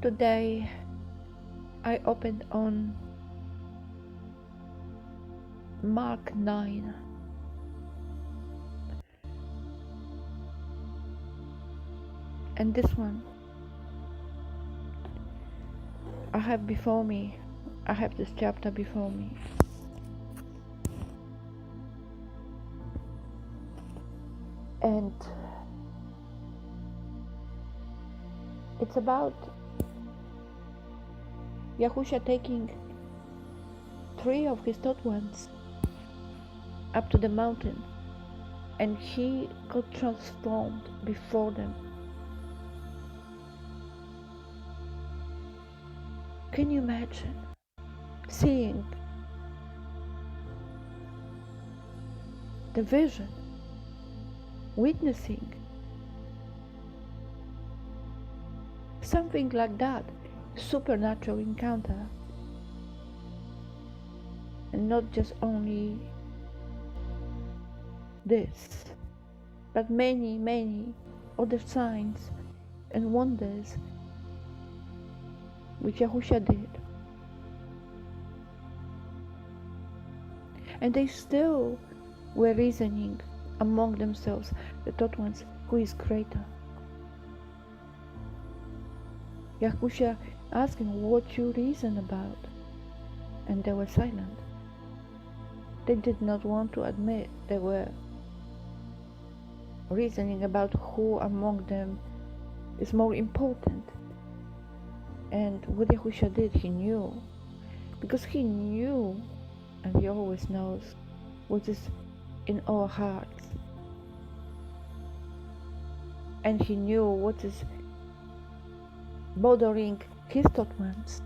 Today I opened on Mark 9. And this one I have before me. I have this chapter before me. And it's about Yahushua taking 3 of his taught ones up to the mountain, and he got transformed before them. Can you imagine seeing the vision, witnessing something like that, supernatural encounter, and not just only this, but many, many other signs and wonders which Yahushua did. And they still were reasoning among themselves, the taught ones, who is greater. Yahushua asking what you reason about, and they were silent. They did not want to admit they were reasoning about who among them is more important. And what Yahushua did, he knew, because he knew, and he always knows, what is in our hearts. And he knew what is bothering his taught ones.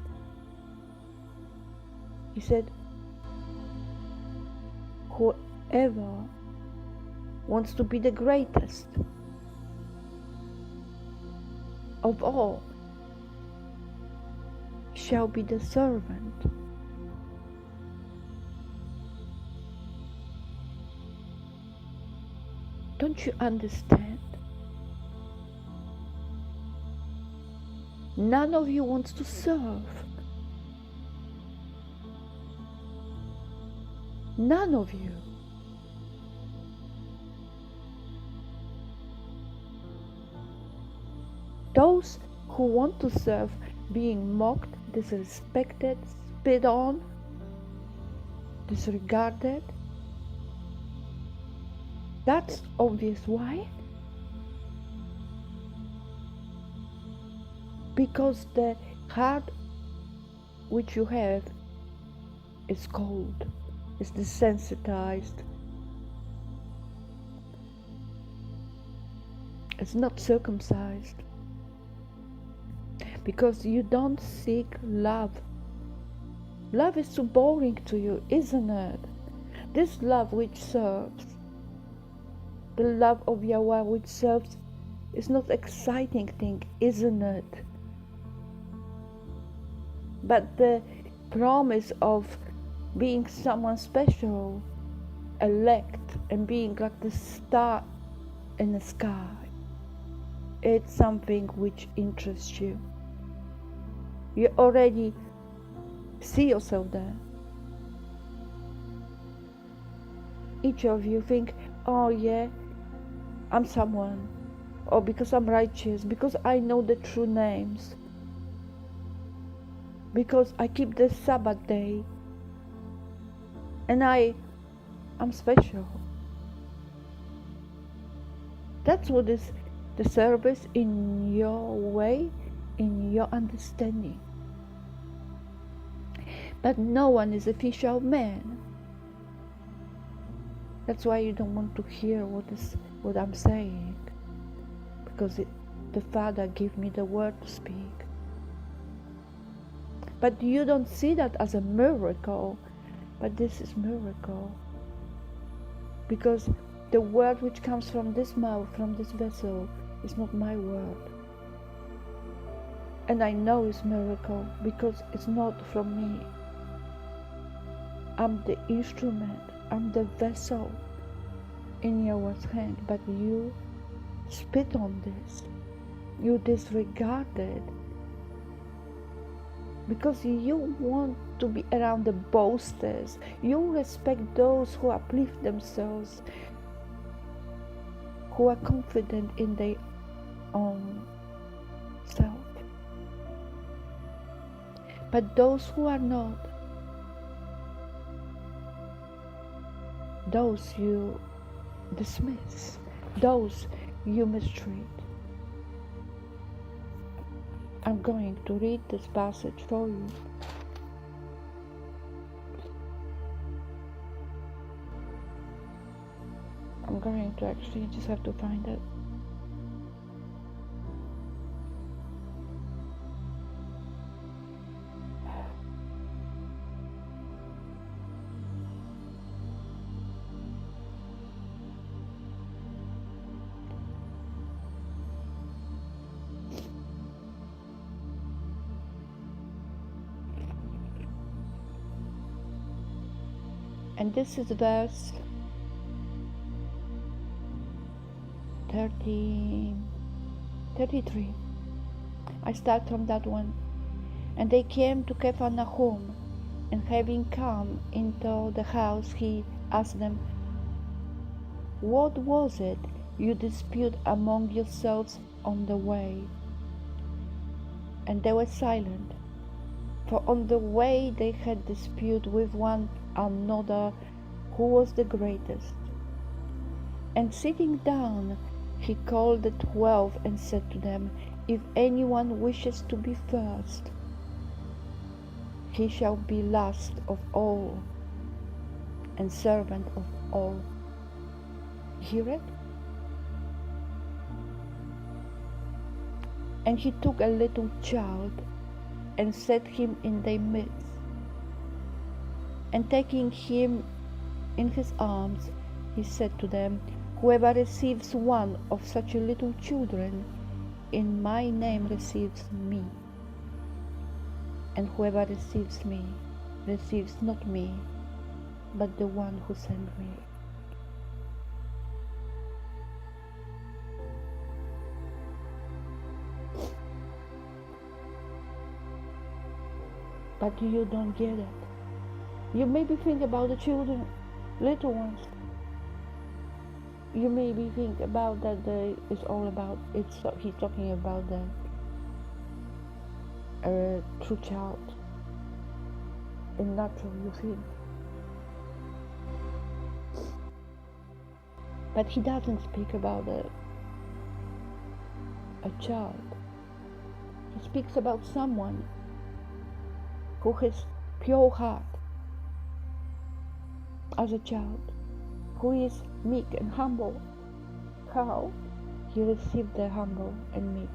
He said, whoever wants to be the greatest of all shall be the servant. Don't you understand? None of you wants to serve. None of you. Those who want to serve being mocked, disrespected, spit on, disregarded. That's obvious. Why? Because the heart which you have is cold, is desensitized, it's not circumcised. Because you don't seek love. Love is too boring to you, isn't it? This love which serves, the love of Yahweh which serves, is not exciting thing, isn't it? But the promise of being someone special, elect, and being like the star in the sky, it's something which interests you. You already see yourself there. Each of you think, oh yeah, I'm someone. Or because I'm righteous, because I know the true names. Because I keep the Sabbath day. And I'm special. That's what is the service in your way, in your understanding. But no one is a fisher of men. That's why you don't want to hear what I'm saying, because the Father gave me the word to speak. But you don't see that as a miracle, but this is miracle, because the word which comes from this mouth, from this vessel, is not my word. And I know it's miracle because it's not from me. I'm the instrument, I'm the vessel in Yahweh's hand, but you spit on this. You disregarded because you want to be around the boasters. You respect those who uplift themselves, who are confident in their own self. But those who are not, those you dismiss, those you mistreat. I'm going to read this passage for you. I'm going to actually just have to find it. And this is verse 33. I start from that one. And they came to Capernaum, and having come into the house, he asked them, "What was it you dispute among yourselves on the way?" And they were silent, for on the way they had dispute with one another who was the greatest. And sitting down, he called the 12 and said to them, "If anyone wishes to be first, he shall be last of all and servant of all." Hear it? And he took a little child and set him in their midst. And taking him in his arms, he said to them, "Whoever receives one of such little children in my name receives me. And whoever receives me receives not me, but the one who sent me." But you don't get it. You maybe think about the children, little ones. You maybe think about that it's all about, he's talking about the true child. In natural, you think. But he doesn't speak about a child. He speaks about someone who has pure heart as a child, who is meek and humble. How? He received the humble and meek.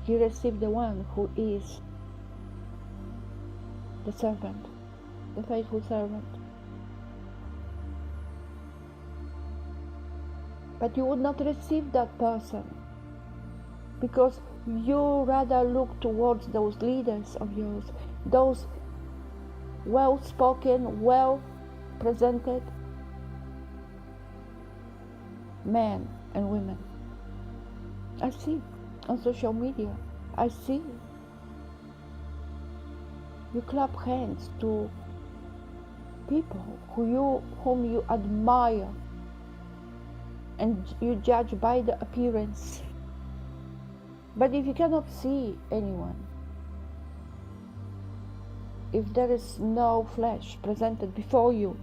He received the one who is the servant, the faithful servant. But you would not receive that person because you rather look towards those leaders of yours, those well-spoken, well-presented men and women. I see on social media. I see. You clap hands to people whom you admire, and you judge by the appearance. But if you cannot see anyone, if there is no flesh presented before you,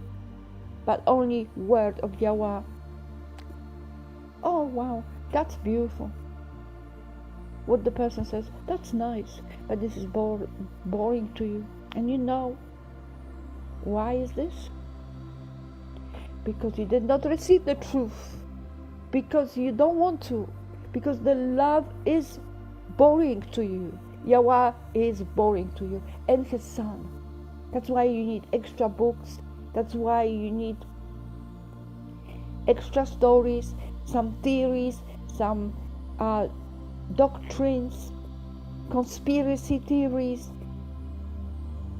but only word of Yahweh, oh wow, that's beautiful. What the person says, that's nice, but this is boring to you. And you know, why is this? Because you did not receive the truth. Because you don't want to. Because the love is boring to you. Yahweh is boring to you, and His Son. That's why you need extra books. That's why you need extra stories, some theories, some doctrines, conspiracy theories,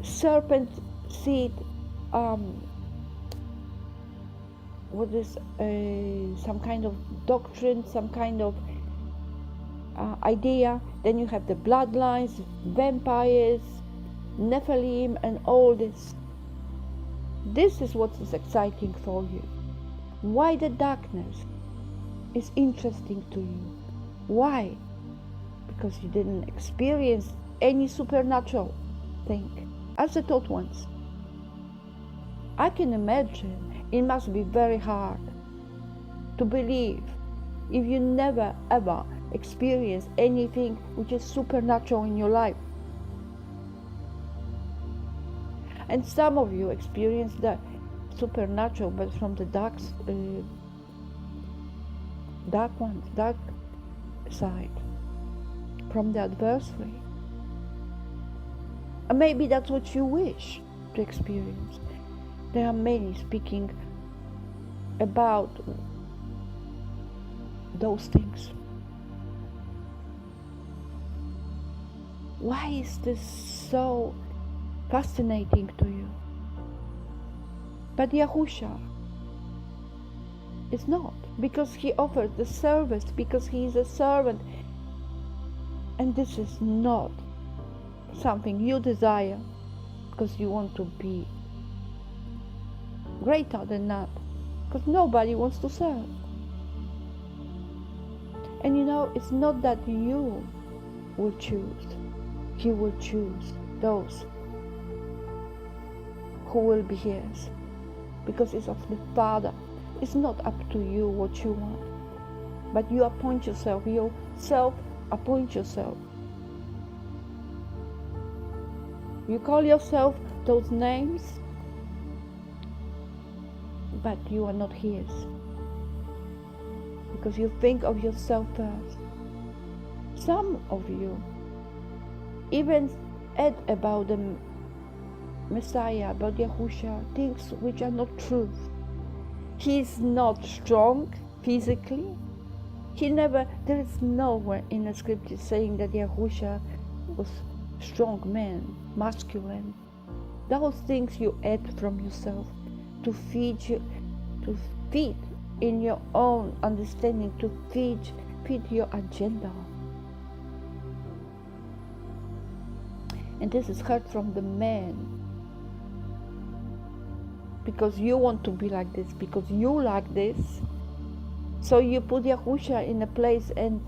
serpent seed, some kind of doctrine, some kind of idea. Then you have the bloodlines, vampires, Nephilim, and all this. This is what is exciting for you. Why the darkness is interesting to you? Why? Because you didn't experience any supernatural thing as the taught ones. I can imagine it must be very hard to believe if you never ever experience anything which is supernatural in your life. And some of you experience the supernatural, but from the dark side, from the adversary. And maybe that's what you wish to experience. There are many speaking about those things. Why is this so fascinating to you? But Yahusha is not, because he offers the service, because he is a servant. And this is not something you desire because you want to be greater than that, because nobody wants to serve. And it's not that you will choose. He will choose those who will be his, because it's of the Father. It's not up to you what you want, but you appoint yourself. You self-appoint yourself. You call yourself those names, but you are not his, because you think of yourself first. Some of you even add about the Messiah, about Yahusha, things which are not truth. He is not strong physically. There is nowhere in the scripture saying that Yahusha was strong man, masculine. Those things you add from yourself to feed in your own understanding, to feed your agenda. And this is heard from the man, because you want to be like this, because you like this. So you put Yahusha in a place and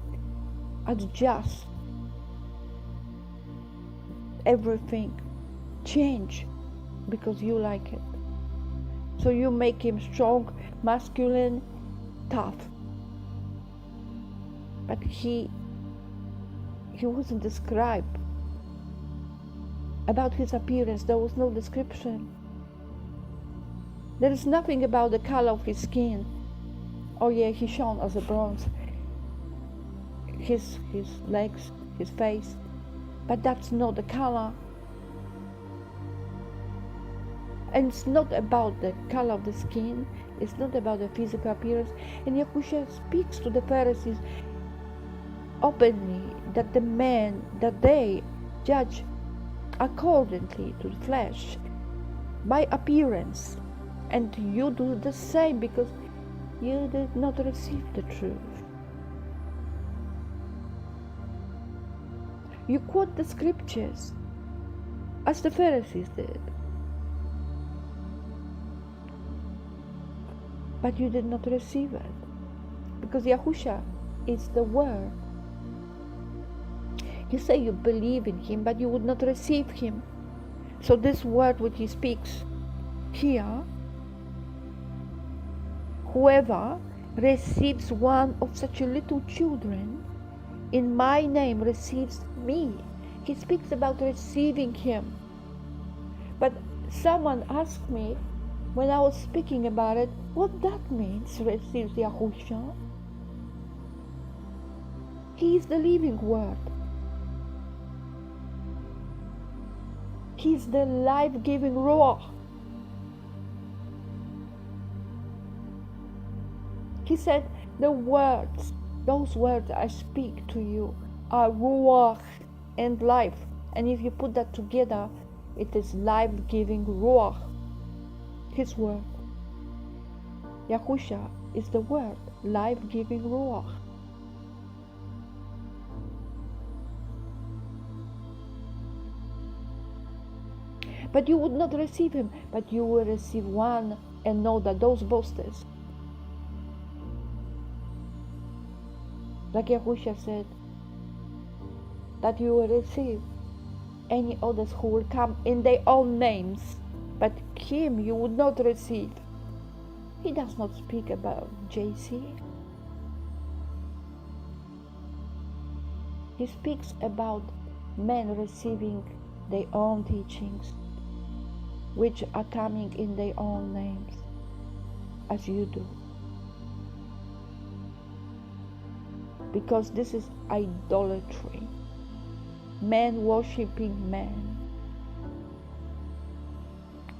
adjust everything, change, because you like it. So you make him strong, masculine, tough. But he wasn't described. About his appearance, there was no description. There is nothing about the color of his skin. Oh yeah, he shone as a bronze. His legs, his face. But that's not the color. And it's not about the color of the skin. It's not about the physical appearance. And Yahusha speaks to the Pharisees openly that the men, that they judge accordingly to the flesh, by appearance. And you do the same, because you did not receive the truth. You quote the scriptures as the Pharisees did, but you did not receive it, because Yahusha is the Word. You say you believe in him, but you would not receive him. So this word which he speaks here, whoever receives one of such little children in my name receives me. He speaks about receiving him. But someone asked me when I was speaking about it, what that means, receives Yahusha. He is the living word. He is the life-giving Ruach. He said, those words I speak to you are Ruach and life. And if you put that together, it is life-giving Ruach, his word. Yahusha is the word, life-giving Ruach. but you would not receive him, but you will receive one another, those boasters. Like Yahushua said, that you will receive any others who will come in their own names, but him you would not receive. He does not speak about JC. He speaks about men receiving their own teachings, which are coming in their own names, as you do. Because this is idolatry. Men worshipping men.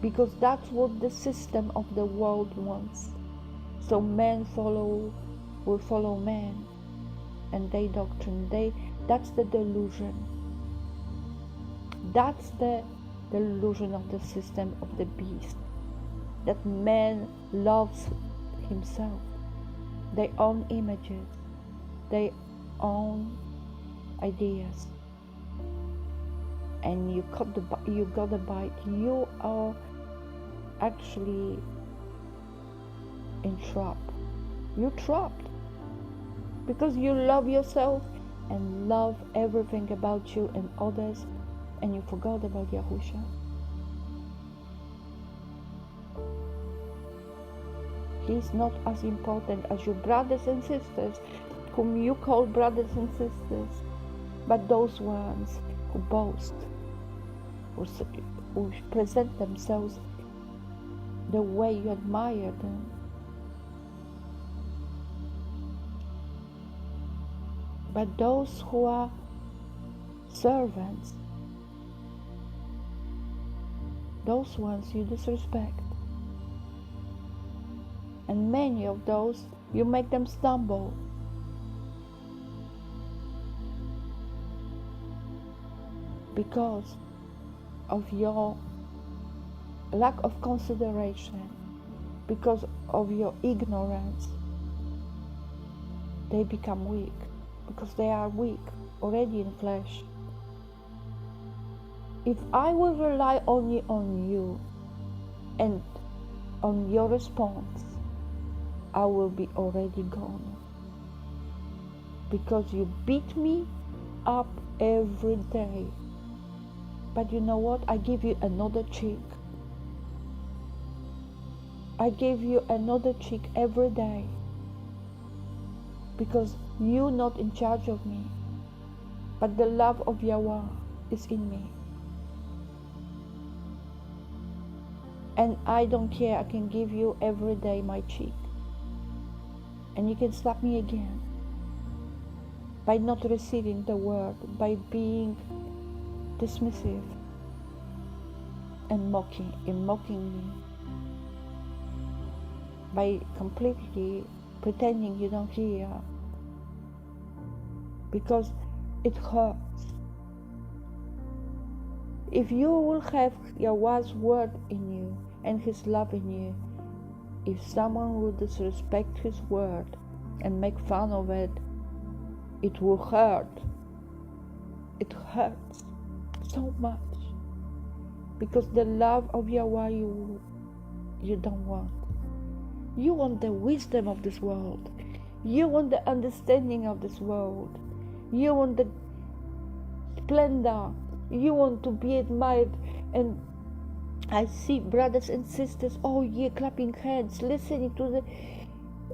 Because that's what the system of the world wants. So men will follow men and their doctrine. That's the delusion. That's the delusion of the system of the beast. That man loves himself, their own images, their own ideas. And you got the bite. You are actually entrapped. You're trapped because you love yourself and love everything about you and others, and you forgot about Yahusha. He's not as important as your brothers and sisters, whom you call brothers and sisters, but those ones who boast, who present themselves the way you admire them. But those who are servants, those ones you disrespect. And many of those, you make them stumble. Because of your lack of consideration, because of your ignorance, they become weak, because they are weak already in flesh. If I will rely only on you and on your response, I will be already gone. Because you beat me up every day. But you know what? I give you another cheek. I give you another cheek every day. Because you're not in charge of me. But the love of Yahweh is in me. And I don't care. I can give you every day my cheek. And you can slap me again. By not receiving the word. By being dismissive and mocking me, by completely pretending you don't hear, because it hurts. If you will have Yahweh's word in you and His love in you, if someone will disrespect His word and make fun of it, it will hurt. It hurts so much, because the love of Yahweh you don't want. You want the wisdom of this world. You want the understanding of this world. You want the splendor. You want to be admired. And I see brothers and sisters, oh yeah, clapping hands, listening to the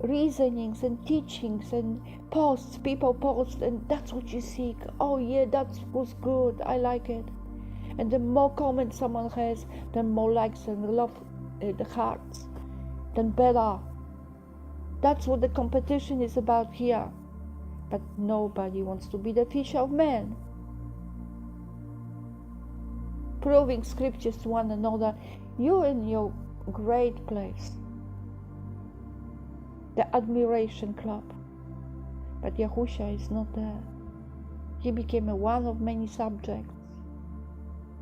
reasonings and teachings and posts, people post, and that's what you seek. Oh yeah, that was good, I like it. And the more comments someone has, the more likes and love, the hearts, then better. That's what the competition is about here. But nobody wants to be the fisher of men. Proving scriptures to one another, you're in your great place. The admiration club. But Yahusha is not there. He became one of many subjects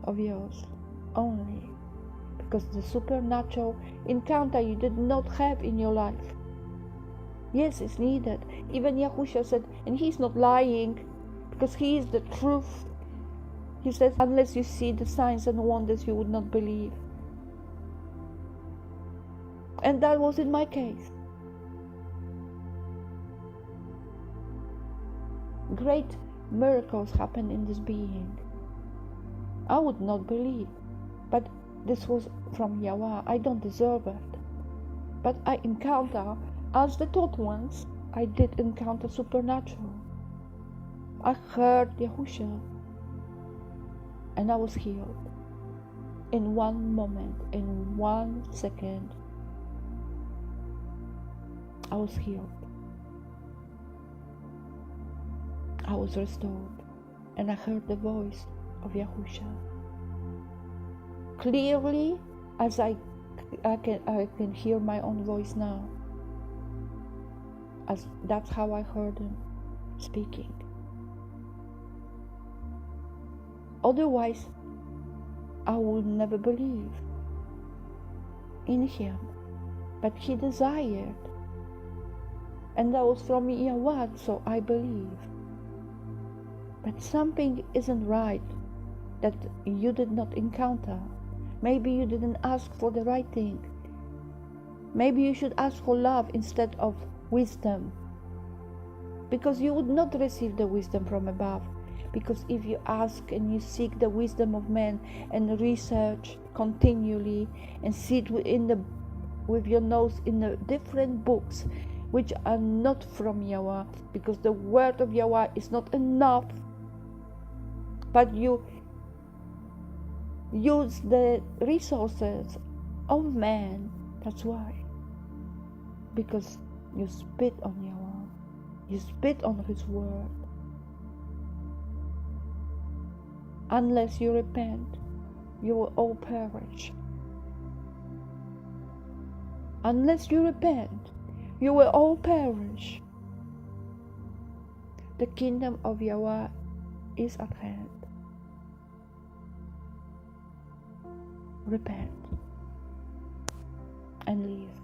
of yours only, because the supernatural encounter you did not have in your life. Yes, it's needed. Even Yahusha said, and he's not lying, because he is the truth. He says, unless you see the signs and wonders, you would not believe. And that was in my case. Great miracles happened in this being. I would not believe, but this was from 𝐤𝐄𝐄. I don't deserve it. But I encounter, as the taught ones, I did encounter supernatural. I heard Yahusha, and I was healed. In one moment, in 1 second, I was healed. I was restored, and I heard the voice of Yahusha clearly, as I can hear my own voice now. As that's how I heard him speaking. Otherwise, I would never believe in him. But he desired, and that was from 𝐤𝐄𝐄, so I believe. But something isn't right that you did not encounter. Maybe you didn't ask for the right thing. Maybe you should ask for love instead of wisdom, because you would not receive the wisdom from above. Because if you ask and you seek the wisdom of men and research continually and sit with your nose in the different books which are not from 𝐤𝐄𝐄, because the word of 𝐤𝐄𝐄 is not enough, but you use the resources of man. That's why. Because you spit on 𝐤𝐄𝐄. You spit on his word. Unless you repent, you will all perish. Unless you repent, you will all perish. The kingdom of 𝐤𝐄𝐄 is at hand. Repent and live.